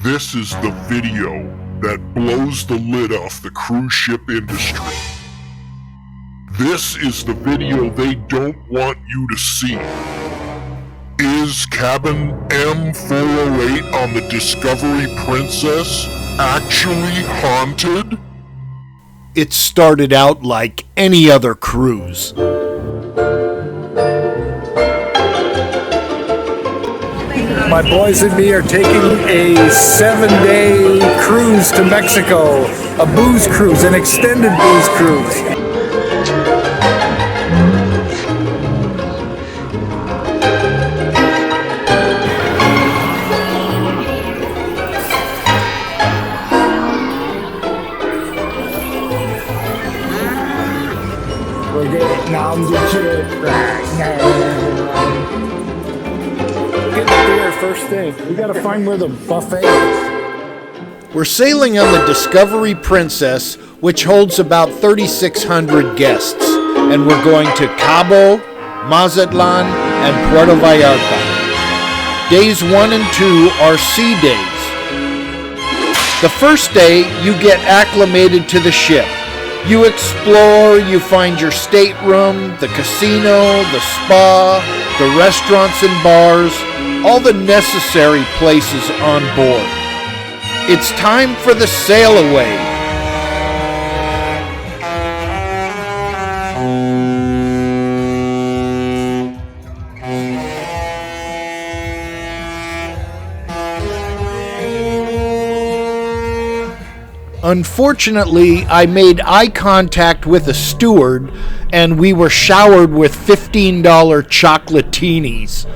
This is the video that blows the lid off the cruise ship industry. This is the video they don't want you to see. Is cabin M408 on the Discovery Princess actually haunted? It started out like any other cruise. My boys and me are taking a 7-day cruise to Mexico, a booze cruise, an extended booze cruise. We're getting on the ship right now. Get the beer first thing. We gotta find where the buffet is. We're sailing on the Discovery Princess, which holds about 3,600 guests, and we're going to Cabo, Mazatlan, and Puerto Vallarta. Days 1 and 2 are sea days. The first day, you get acclimated to the ship. You explore, you find your stateroom, the casino, the spa, the restaurants and bars, all the necessary places on board. It's time for the sail away. Unfortunately, I made eye contact with a steward, and we were showered with $15 chocolatinis.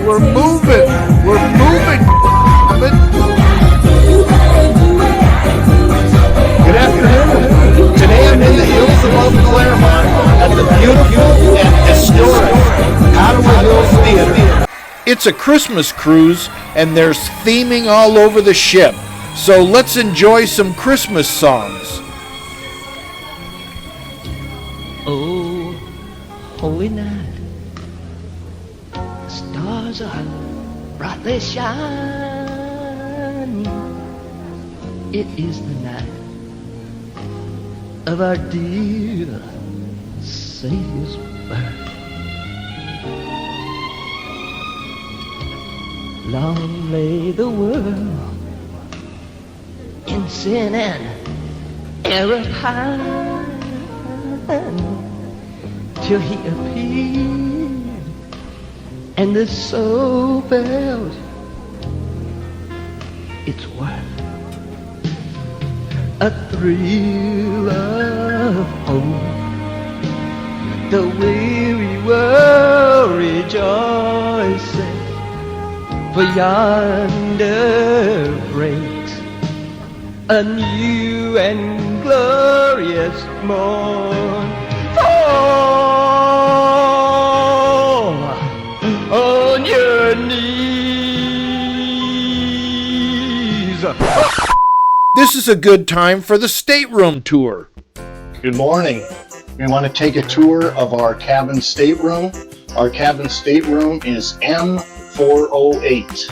We're moving! We're moving! Good afternoon. Today I'm in the hills above Claremont at the beautiful and historic Ottawa Hills Theater. It's a Christmas cruise, and there's theming all over the ship. So let's enjoy some Christmas songs. Oh, holy night, stars are brightly shining. It is the night of our dear Savior's birth. Long lay the world in sin and error hide, till he appeared, and the soul felt its worth. A thrill of hope, the weary world rejoicing, for yonder breaks a new and glorious morn. Fall on your knees. This is a good time for the stateroom tour. Good morning. We want to take a tour of our cabin stateroom. Our cabin stateroom is M408.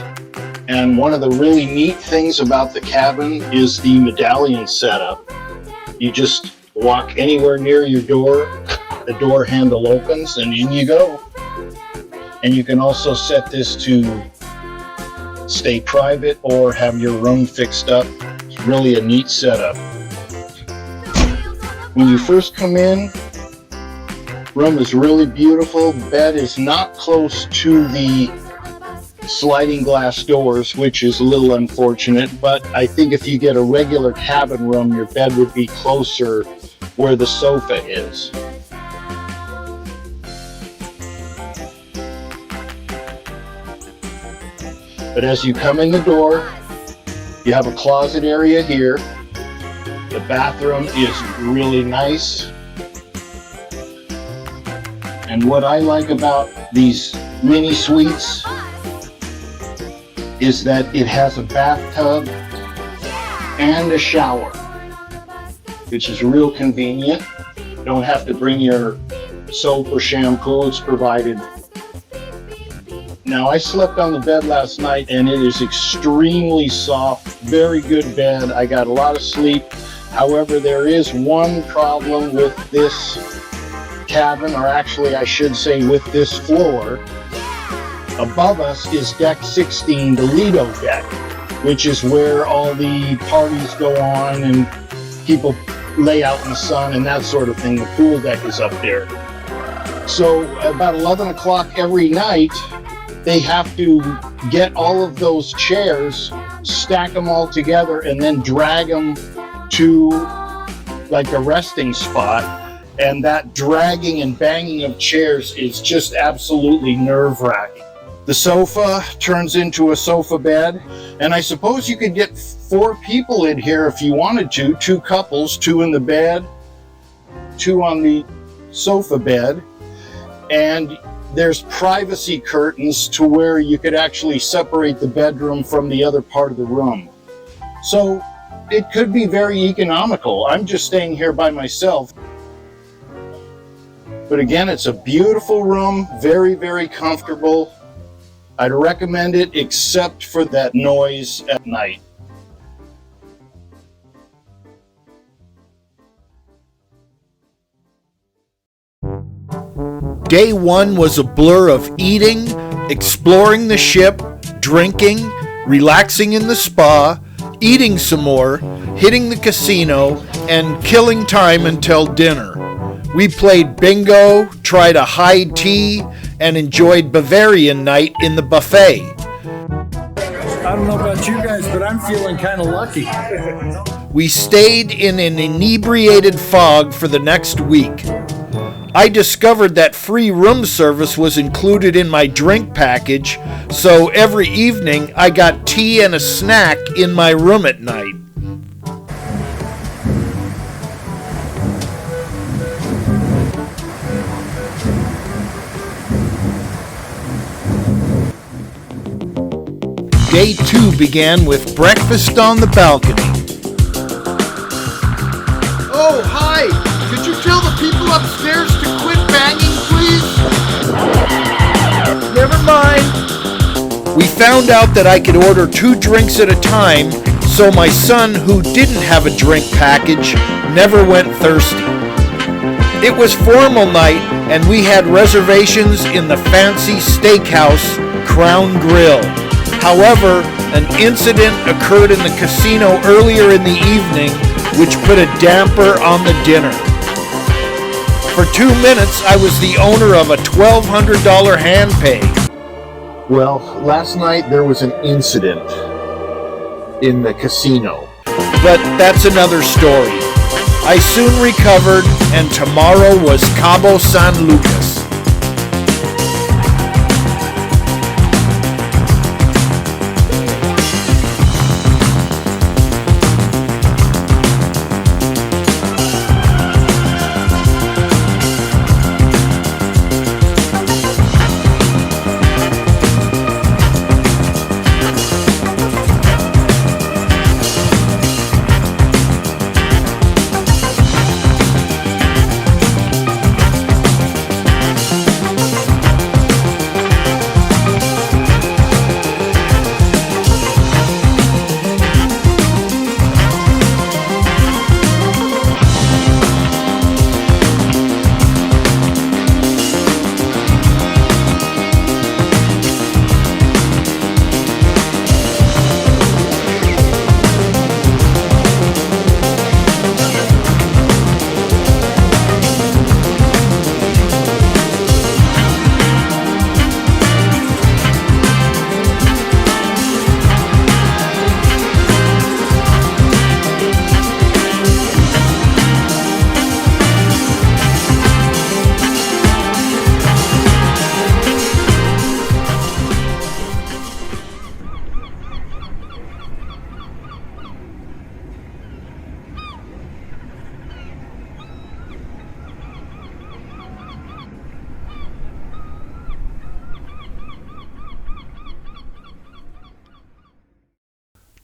And one of the really neat things about the cabin is the medallion setup. You just walk anywhere near your door, the door handle opens, and in you go. And you can also set this to stay private or have your room fixed up. It's really a neat setup. When you first come in, room is really beautiful. Bed is not close to the sliding glass doors, which is a little unfortunate, but I think if you get a regular cabin room, your bed would be closer where the sofa is. But as you come in the door, you have a closet area here. The bathroom is really nice. And what I like about these mini suites is that it has a bathtub and a shower, which is real convenient. You don't have to bring your soap or shampoo, it's provided Now, I slept on the bed last night and it is extremely soft, very good bed. I got a lot of sleep. However, there is one problem with this cabin, or actually I should say with this floor. Above us is deck 16, the Lido deck, which is where all the parties go on and people lay out in the sun and that sort of thing. The pool deck is up there. So about 11 o'clock every night, they have to get all of those chairs, stack them all together, and then drag them to like a resting spot. And that dragging and banging of chairs is just absolutely nerve-wracking. The sofa turns into a sofa bed, and I suppose you could get 4 people in here if you wanted to, 2 couples, 2 in the bed, 2 on the sofa bed, and there's privacy curtains to where you could actually separate the bedroom from the other part of the room. So it could be very economical. I'm just staying here by myself. But again, it's a beautiful room, very, very comfortable. I'd recommend it except for that noise at night. Day 1 was a blur of eating, exploring the ship, drinking, relaxing in the spa, eating some more, hitting the casino, and killing time until dinner. We played bingo, tried a high tea, and enjoyed Bavarian night in the buffet. I don't know about you guys, but I'm feeling kind of lucky. We stayed in an inebriated fog for the next week. I discovered that free room service was included in my drink package, so every evening I got tea and a snack in my room at night. Day 2 began with breakfast on the balcony. Oh, hi! Could you tell the people upstairs to quit banging, please? Never mind. We found out that I could order 2 drinks at a time, so my son, who didn't have a drink package, never went thirsty. It was formal night, and we had reservations in the fancy steakhouse, Crown Grill. However, an incident occurred in the casino earlier in the evening, which put a damper on the dinner. For 2 minutes, I was the owner of a $1,200 hand pay. Well, last night there was an incident in the casino. But that's another story. I soon recovered, and tomorrow was Cabo San Lucas.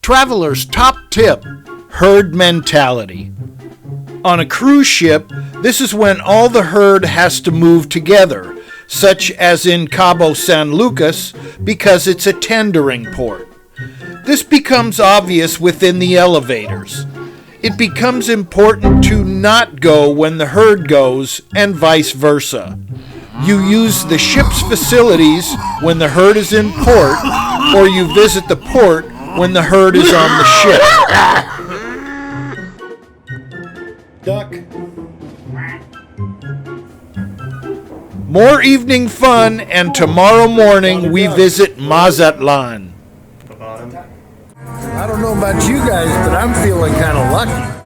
Traveler's top tip: herd mentality. On a cruise ship, this is when all the herd has to move together. such as in Cabo San Lucas, because it's a tendering port. This becomes obvious within the elevators. It becomes important to not go when the herd goes, and vice versa. You use the ship's facilities when the herd is in port, or you visit the port when the herd is on the ship. Duck. More evening fun, and tomorrow morning we visit Mazatlan. I don't know about you guys, but I'm feeling kind of lucky.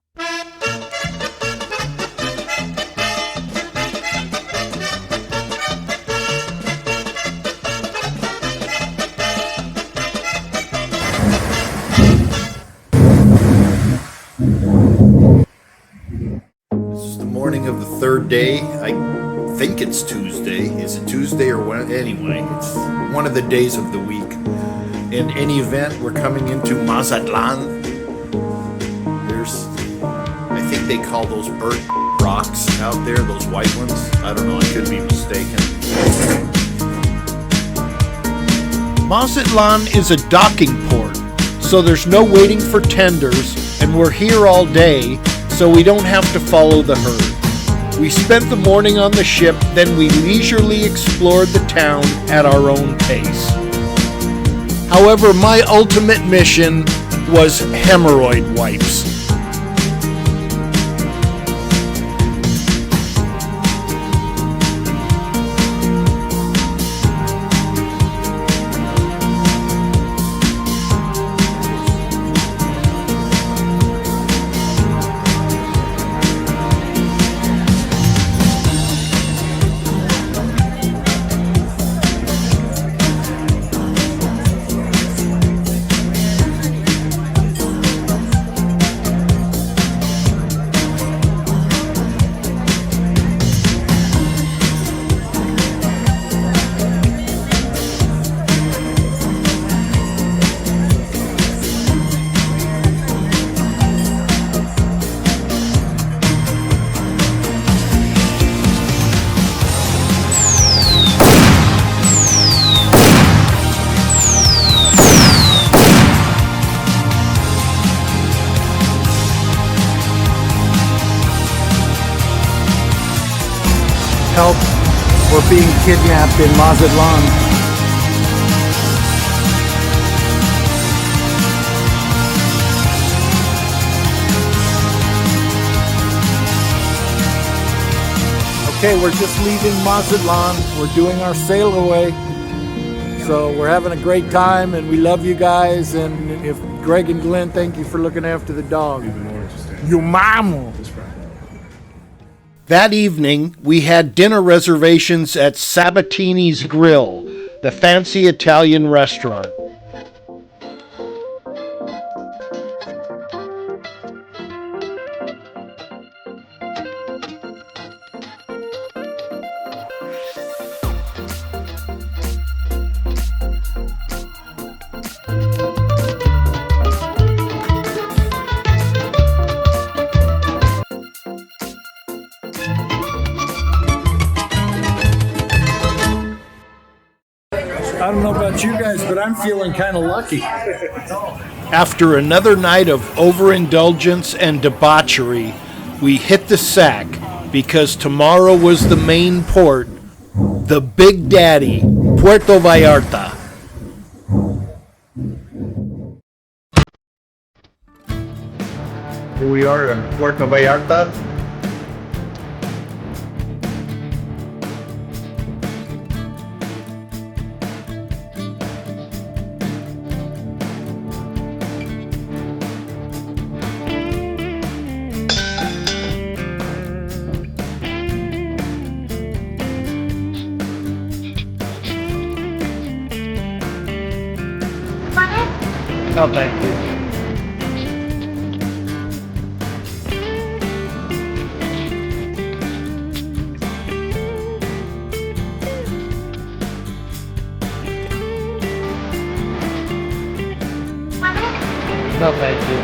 This is the morning of the third day. I think it's Tuesday. Is it Tuesday or when? Anyway, it's one of the days of the week. In any event, we're coming into Mazatlan. There's, I think they call those burnt rocks out there, those white ones. I don't know, I could be mistaken. Mazatlan is a docking port, so there's no waiting for tenders, and we're here all day, so we don't have to follow the herd. We spent the morning on the ship, then we leisurely explored the town at our own pace. However, my ultimate mission was hemorrhoid wipes. Help. We're being kidnapped in Mazatlan. Okay, we're just leaving Mazatlan. We're doing our sail away. So we're having a great time and we love you guys. And if Greg and Glenn, thank you for looking after the dog. Your mama. That evening, we had dinner reservations at Sabatini's Grill, the fancy Italian restaurant. I don't know about you guys, but I'm feeling kind of lucky. After another night of overindulgence and debauchery, we hit the sack because tomorrow was the main port, the Big Daddy, Puerto Vallarta. Here we are in Puerto Vallarta. Oh, thank you. No, thank you.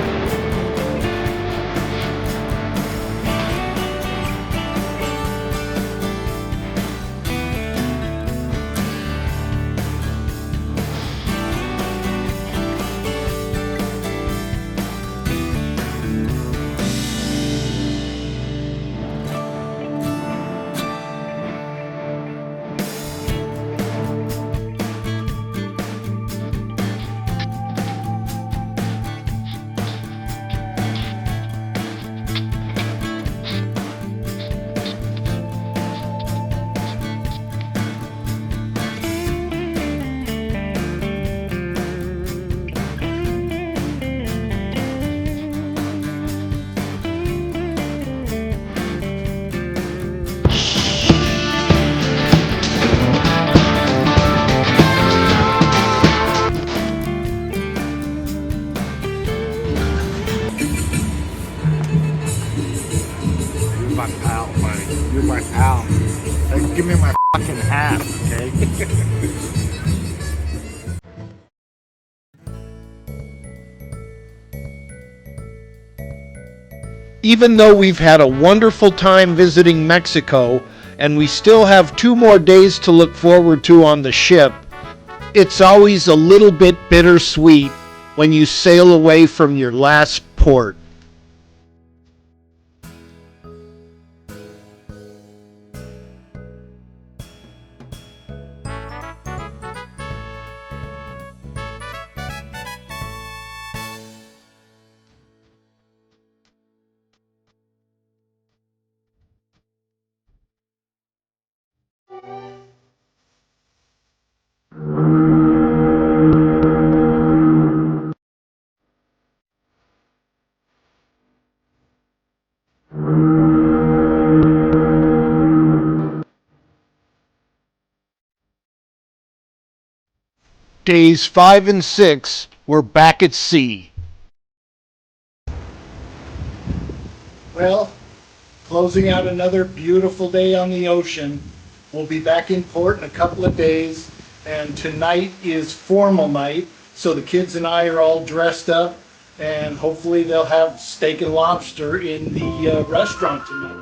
Even though we've had a wonderful time visiting Mexico, and we still have 2 more days to look forward to on the ship, it's always a little bit bittersweet when you sail away from your last port. Days 5 and 6, we're back at sea. Well, closing out another beautiful day on the ocean. We'll be back in port in a couple of days, and tonight is formal night, so the kids and I are all dressed up, and hopefully they'll have steak and lobster in the restaurant tonight.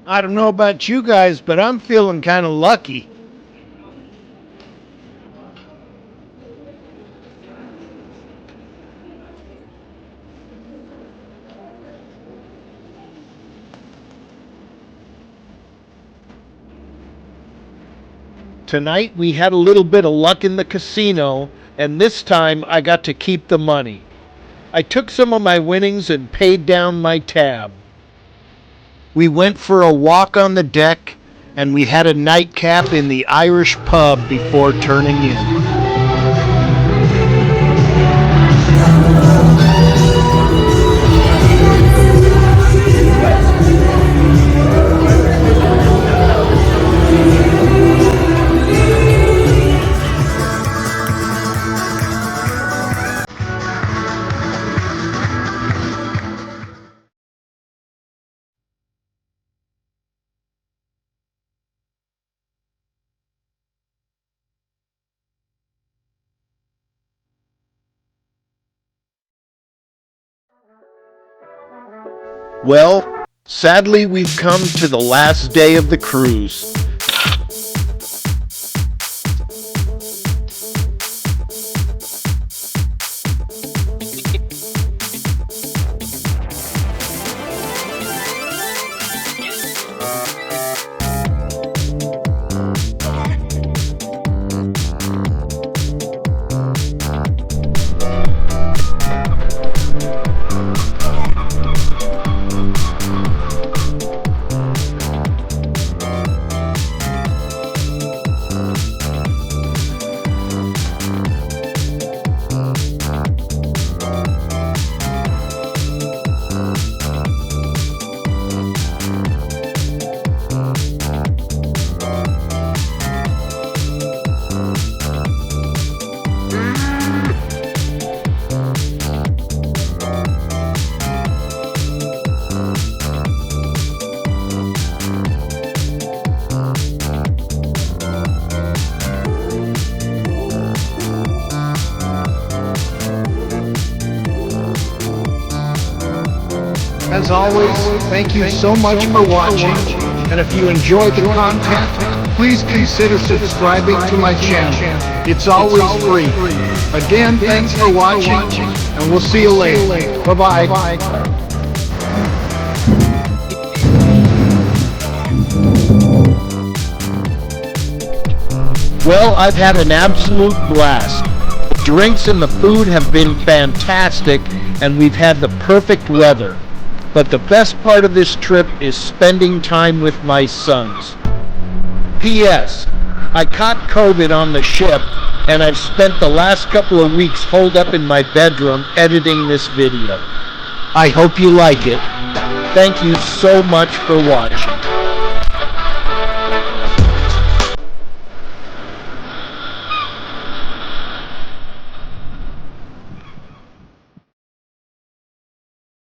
I don't know about you guys, but I'm feeling kind of lucky. Tonight we had a little bit of luck in the casino, and this time I got to keep the money. I took some of my winnings and paid down my tab. We went for a walk on the deck, and we had a nightcap in the Irish pub before turning in. Well, sadly we've come to the last day of the cruise. As always, thank you so much for watching, and if you enjoyed the content, please consider subscribing to my channel. It's always free. Again, thanks for watching, and we'll see you later. Bye-bye. Well, I've had an absolute blast. The drinks and the food have been fantastic, and we've had the perfect weather. But the best part of this trip is spending time with my sons. P.S. I caught COVID on the ship, and I've spent the last couple of weeks holed up in my bedroom editing this video. I hope you like it. Thank you so much for watching.